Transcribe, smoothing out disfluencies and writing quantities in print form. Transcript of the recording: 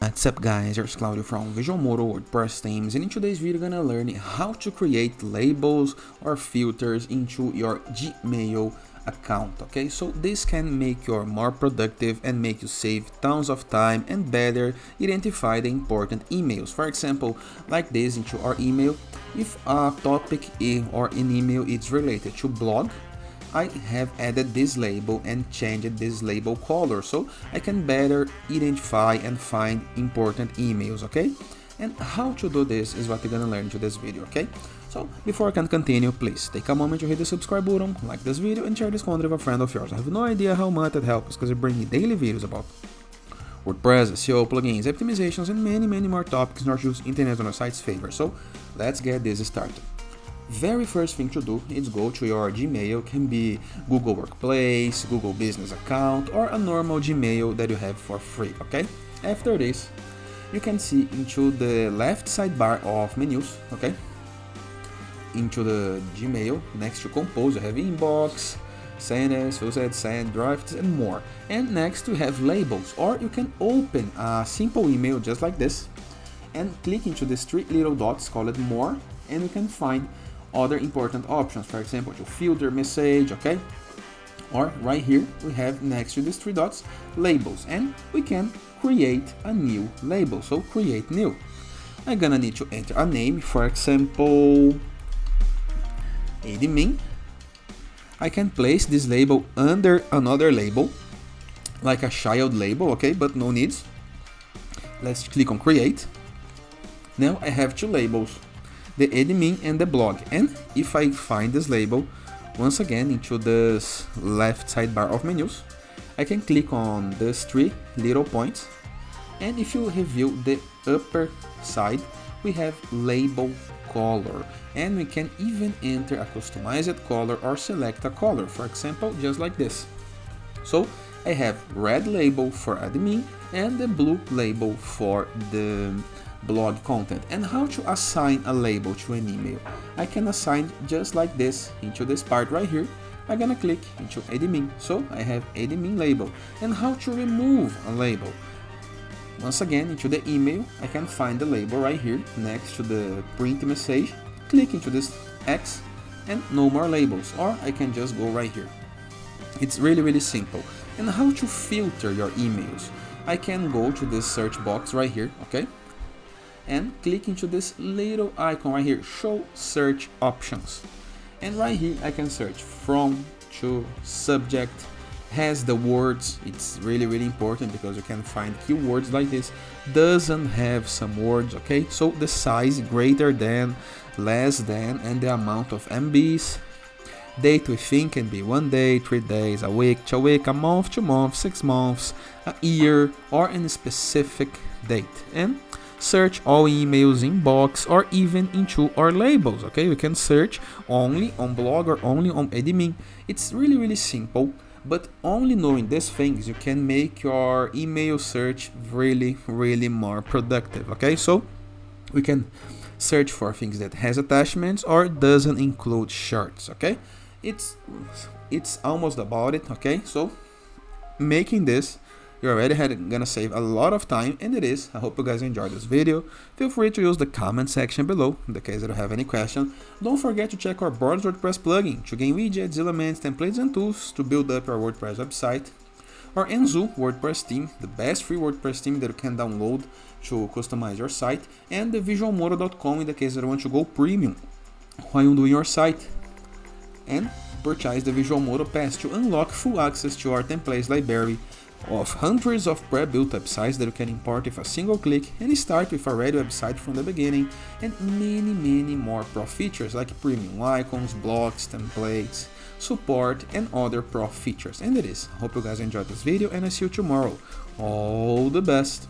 What's up guys, here's Claudio from Visual Modo WordPress themes, and in today's video we're gonna learn how to create labels or filters into your Gmail account. Okay, so this can make you more productive and make you save tons of time and better identify the important emails. For example, like this into our email, if a topic or an email is related to blog, I have added this label and changed this label color so I can better identify and find important emails, okay? And how to do this is what you're gonna learn in this video, okay? So before I can continue, please take a moment to hit the subscribe button, like this video, and share this content with a friend of yours. I have no idea how much it helps because I bring you daily videos about WordPress, SEO, plugins, optimizations, and many more topics not just internet on our site's favor. So let's get this started. Very first thing to do is go to your Gmail, can be Google Workplace, Google Business account, or a normal Gmail that you have for free, okay? After this, you can see into the left sidebar of menus, okay? Into the Gmail, next to Compose, you have Inbox, Sends, Fused, Send, Drafts, and more. And next you have Labels, or you can open a simple email just like this, and click into these three little dots called More, and you can find other important options, for example, to filter message, okay? Or right here, we have next to these three dots, labels, and we can create a new label, so create new. I'm gonna need to enter a name, for example, admin. I can place this label under another label, like a child label, okay, but no needs. Let's click on create. Now I have two labels, the admin and the blog, and if I find this label once again into this left sidebar of menus, I can click on these three little points, and if you review the upper side, we have label color, and we can even enter a customized color or select a color, for example, just like this. So I have red label for admin and the blue label for the blog content. And how to assign a label to an email? I can assign just like this into this part right here. I'm gonna click into admin, so I have admin label. And how to remove a label? Once again, into the email, I can find the label right here next to the print message, click into this X, and no more labels, or I can just go right here. It's really simple. And how to filter your emails? I can go to this search box right here, okay? And click into this little icon right here, show search options. And right here I can search from, to, subject, has the words. It's really important because you can find keywords like this, doesn't have some words, okay? So the size greater than, less than, and the amount of MBs. Date within can be 1 day, 3 days, a week, 2 weeks, a month, 2 months, 6 months, a year, or any specific date. And search all emails, inbox, or even into our labels, okay? We can search only on blog or only on admin. It's really simple, but only knowing these things you can make your email search really more productive, okay? So we can search for things that has attachments or doesn't include shirts, okay? It's almost about it, okay? So making this, you're already gonna save a lot of time, and it is. I hope you guys enjoyed this video. Feel free to use the comment section below in the case that you have any question. Don't forget to check our Boards WordPress plugin to gain widgets, elements, templates, and tools to build up your WordPress website. Or Enzo WordPress theme, the best free WordPress theme that you can download to customize your site, and the visualmodo.com in the case that you want to go premium while you're doing your site. And purchase the Visual Modo Pass to unlock full access to our templates library of hundreds of pre-built websites that you can import with a single click and start with a ready website from the beginning, and many more pro features like premium icons, blocks, templates, support, and other pro features. And it is. Hope you guys enjoyed this video, and I see you tomorrow. All the best!